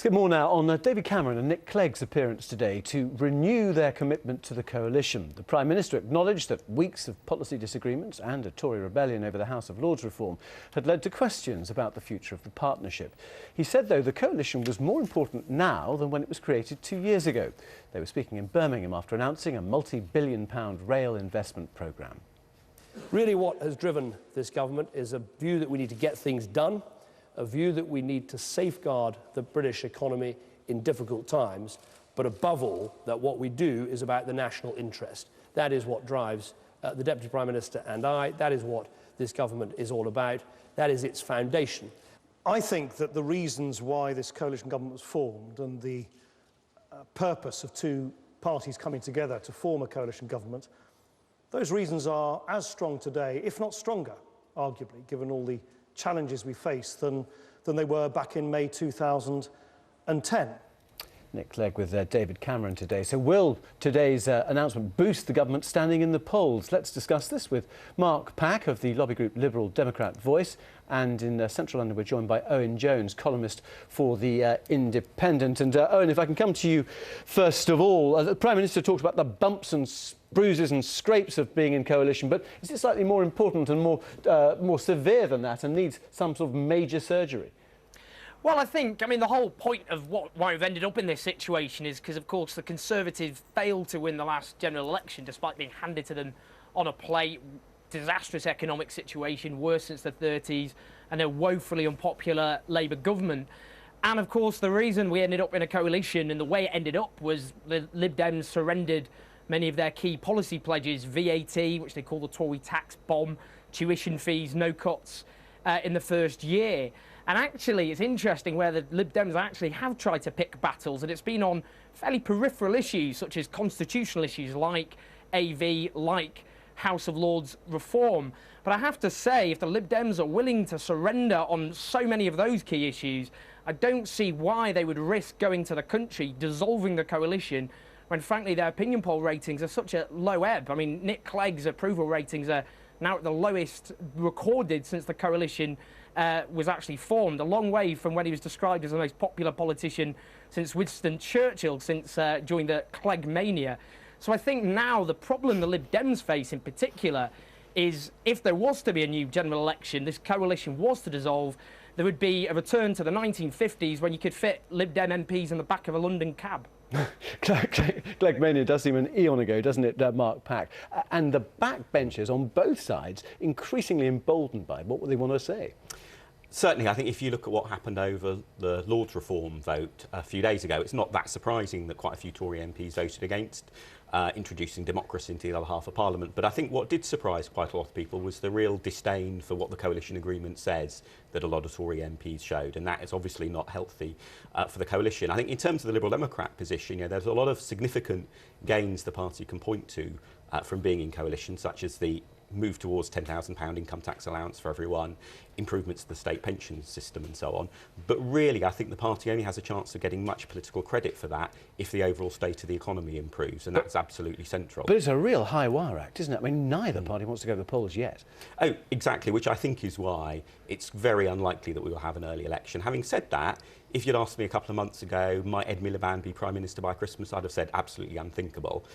Let's get more now on David Cameron and Nick Clegg's appearance today to renew their commitment to the coalition. The Prime Minister acknowledged that weeks of policy disagreements and a Tory rebellion over the House of Lords reform had led to questions about the future of the partnership. He said, though, the coalition was more important now than when it was created 2 years ago. They were speaking in Birmingham after announcing a multi-billion-pound rail investment programme. Really what has driven this government is a view that we need to get things done, a view that we need to safeguard the British economy in difficult times, but above all, that what we do is about the national interest. That is what drives the Deputy Prime Minister and I. That is what this government is all about. That is its foundation. I think that the reasons why this coalition government was formed and the purpose of two parties coming together to form a coalition government, those reasons are as strong today, if not stronger, arguably, given all the challenges we face than they were back in May 2010. Nick Clegg with David Cameron today. So will today's announcement boost the government standing in the polls? Let's discuss this with Mark Pack of the lobby group Liberal Democrat Voice, and in central London we're joined by Owen Jones, columnist for The Independent. And Owen, if I can come to you first of all, the Prime Minister talked about the bumps and bruises and scrapes of being in coalition, but is it slightly more important and more severe than that and needs some sort of major surgery? Well, I think, the whole point of why we've ended up in this situation is because, of course, the Conservatives failed to win the last general election despite being handed to them on a plate. Disastrous economic situation, worse since the 30s, and a woefully unpopular Labour government. And, of course, the reason we ended up in a coalition and the way it ended up was the Lib Dems surrendered many of their key policy pledges, VAT, which they call the Tory tax bomb, tuition fees, no cuts in the first year. And actually, it's interesting where the Lib Dems actually have tried to pick battles, and it's been on fairly peripheral issues, such as constitutional issues like AV, like House of Lords reform. But I have to say, if the Lib Dems are willing to surrender on so many of those key issues, I don't see why they would risk going to the country, dissolving the coalition, when frankly their opinion poll ratings are such a low ebb. Nick Clegg's approval ratings are now at the lowest recorded since the coalition was actually formed, a long way from when he was described as the most popular politician since Winston Churchill, during the Clegg mania. So I think now the problem the Lib Dems face in particular is if there was to be a new general election, this coalition was to dissolve, there would be a return to the 1950s when you could fit Lib Dem MPs in the back of a London cab. Clegg mania does seem an eon ago, doesn't it, Mark Pack? And the backbenchers on both sides increasingly emboldened by what they want to say. Certainly, I think if you look at what happened over the Lords reform vote a few days ago, it's not that surprising that quite a few Tory MPs voted against introducing democracy into the other half of Parliament. But I think what did surprise quite a lot of people was the real disdain for what the coalition agreement says that a lot of Tory MPs showed, and that is obviously not healthy for the coalition. I think in terms of the Liberal Democrat position, there's a lot of significant gains the party can point to from being in coalition, such as the move towards £10,000 income tax allowance for everyone, improvements to the state pension system and so on. But really, I think the party only has a chance of getting much political credit for that if the overall state of the economy improves, and that's absolutely central. But it's a real high-wire act, isn't it? Neither party wants to go to the polls yet. Oh, exactly, which I think is why it's very unlikely that we will have an early election. Having said that, if you'd asked me a couple of months ago, might Ed Miliband be Prime Minister by Christmas, I'd have said absolutely unthinkable.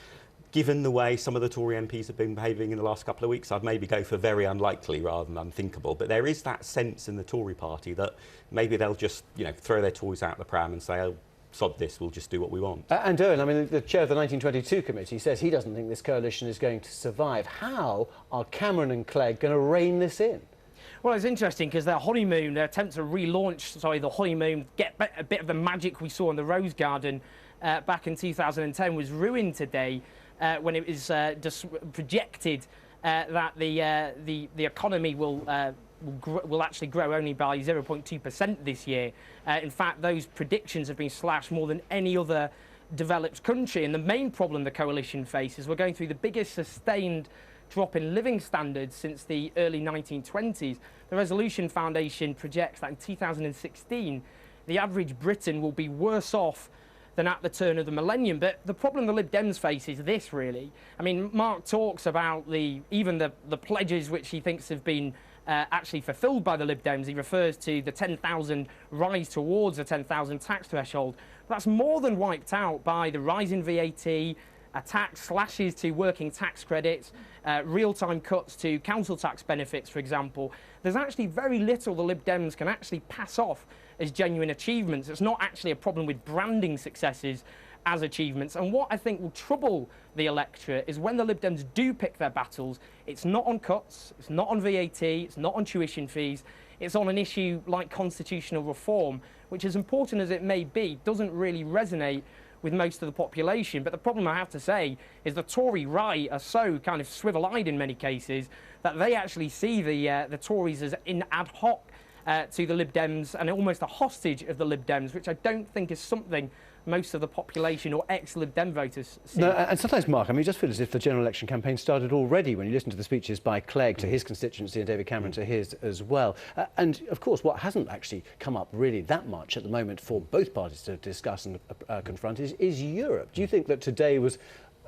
Given the way some of the Tory MPs have been behaving in the last couple of weeks, I'd maybe go for very unlikely rather than unthinkable. But there is that sense in the Tory party that maybe they'll just, throw their toys out the pram and say, oh, sod this, we'll just do what we want. And Owen, the chair of the 1922 committee says he doesn't think this coalition is going to survive. How are Cameron and Clegg going to rein this in? Well, it's interesting because their attempt to relaunch, the honeymoon, get a bit of the magic we saw in the Rose Garden back in 2010 was ruined today. When it was just projected that the economy will actually grow only by 0.2% this year. In fact, those predictions have been slashed more than any other developed country. And the main problem the coalition faces, we're going through the biggest sustained drop in living standards since the early 1920s. The Resolution Foundation projects that in 2016, the average Briton will be worse off than at the turn of the millennium. But the problem the Lib Dems face is this, really. Mark talks about even the pledges which he thinks have been actually fulfilled by the Lib Dems. He refers to the 10,000 rise towards the 10,000 tax threshold. That's more than wiped out by the rise in VAT, tax slashes to working tax credits, real-time cuts to council tax benefits, for example. There's actually very little the Lib Dems can actually pass off as genuine achievements. It's not actually a problem with branding successes as achievements. And what I think will trouble the electorate is when the Lib Dems do pick their battles, it's not on cuts, it's not on VAT, it's not on tuition fees, it's on an issue like constitutional reform, which, as important as it may be, doesn't really resonate with most of the population. But the problem, I have to say, is the Tory right are so kind of swivel-eyed in many cases that they actually see the Tories as in ad hoc to the Lib Dems and almost a hostage of the Lib Dems, which I don't think is something most of the population or ex-Lib Dem voters see. No, and sometimes, Mark, I mean, you just feel as if the general election campaign started already when you listen to the speeches by Clegg to his constituency and David Cameron to his as well. And, of course, what hasn't actually come up really that much at the moment for both parties to discuss and confront is Europe. Do you think that today was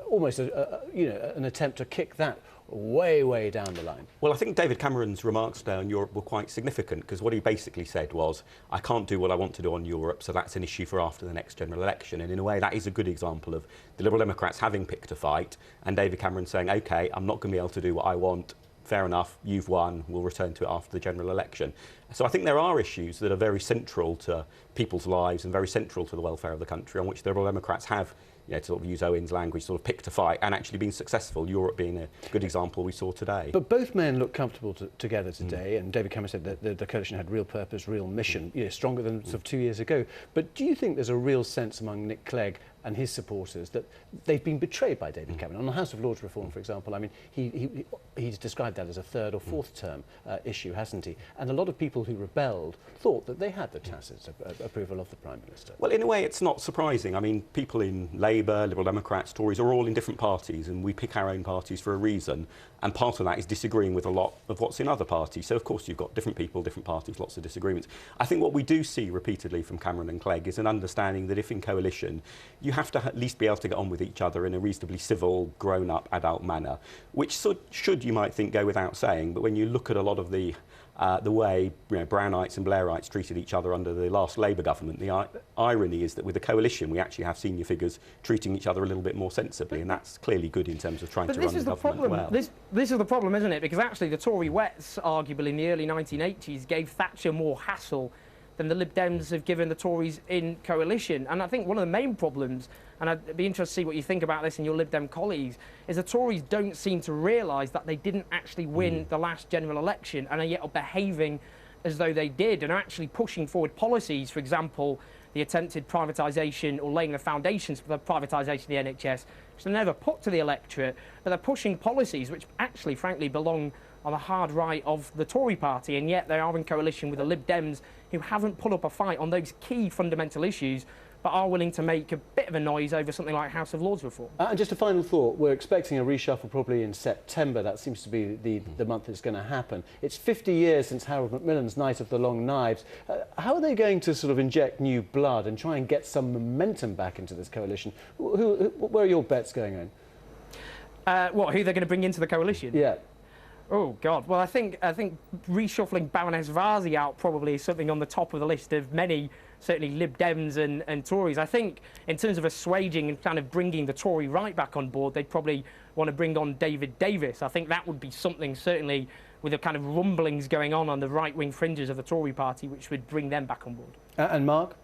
almost an attempt to kick that way down the line? Well, I think David Cameron's remarks today on Europe were quite significant, because what he basically said was, I can't do what I want to do on Europe, so that's an issue for after the next general election. And in a way, that is a good example of the Liberal Democrats having picked a fight and David Cameron saying, OK, I'm not going to be able to do what I want. Fair enough, you've won, we'll return to it after the general election. So I think there are issues that are very central to people's lives and very central to the welfare of the country, on which the Liberal Democrats have, to sort of use Owen's language, sort of picked a fight and actually been successful, Europe being a good example we saw today. But both men look comfortable together today, and David Cameron said that the coalition had real purpose, real mission, stronger than sort of 2 years ago. But do you think there's a real sense among Nick Clegg and his supporters that they've been betrayed by David Cameron? On the House of Lords reform, for example, I mean, he's described that as a third or fourth term issue, hasn't he? And a lot of people who rebelled thought that they had the tacit approval of the Prime Minister. Well, in a way, it's not surprising. I mean, people in Labour, Liberal Democrats, Tories are all in different parties, and we pick our own parties for a reason. And part of that is disagreeing with a lot of what's in other parties. So, of course, you've got different people, different parties, lots of disagreements. I think what we do see repeatedly from Cameron and Clegg is an understanding that if in coalition, you have to at least be able to get on with each other in a reasonably civil, grown-up, adult manner, which should, you might think, go without saying. But when you look at a lot of the way Brownites and Blairites treated each other under the last Labour government, the irony is that with the coalition we actually have senior figures treating each other a little bit more sensibly, and that's clearly good in terms of trying to run the government well. This is the problem, isn't it? Because actually the Tory Wets, arguably in the early 1980s, gave Thatcher more hassle than the Lib Dems have given the Tories in coalition. And I think one of the main problems, and I'd be interested to see what you think about this and your Lib Dem colleagues, is the Tories don't seem to realise that they didn't actually win the last general election and are yet behaving as though they did and are actually pushing forward policies, for example, the attempted privatisation or laying the foundations for the privatisation of the NHS, which they never put to the electorate, but they're pushing policies which actually, frankly, belong on the hard right of the Tory party, and yet they are in coalition with the Lib Dems, who haven't put up a fight on those key fundamental issues, but are willing to make a bit of a noise over something like House of Lords reform. And just a final thought, we're expecting a reshuffle probably in September. That seems to be the month it's going to happen. It's 50 years since Harold Macmillan's Night of the Long Knives. How are they going to sort of inject new blood and try and get some momentum back into this coalition? Where are your bets going on? Who they're going to bring into the coalition? Yeah. Oh, God. Well, I think reshuffling Baroness Varzi out probably is something on the top of the list of many, certainly Lib Dems and Tories. I think in terms of assuaging and kind of bringing the Tory right back on board, they'd probably want to bring on David Davis. I think that would be something, certainly, with the kind of rumblings going on the right-wing fringes of the Tory party, which would bring them back on board. And Mark?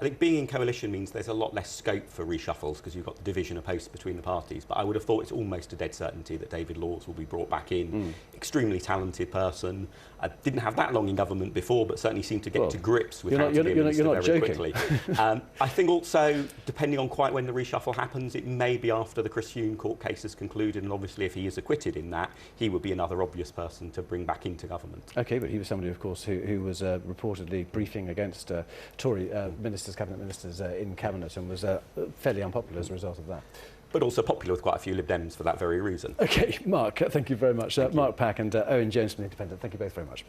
I think being in coalition means there's a lot less scope for reshuffles because you've got the division of posts between the parties. But I would have thought it's almost a dead certainty that David Laws will be brought back in. Extremely talented person. Didn't have that long in government before, but certainly seemed to get to grips with how to be a minister very quickly. I think also, depending on quite when the reshuffle happens, it may be after the Chris Huhne court case has concluded, and obviously if he is acquitted in that, he would be another obvious person to bring back into government. OK, but he was somebody, of course, who was reportedly briefing against Tory ministers, cabinet ministers in cabinet, and was fairly unpopular as a result of that. But also popular with quite a few Lib Dems for that very reason. OK, Mark, thank you very much. Mark Pack and Owen Jones from The Independent, thank you both very much.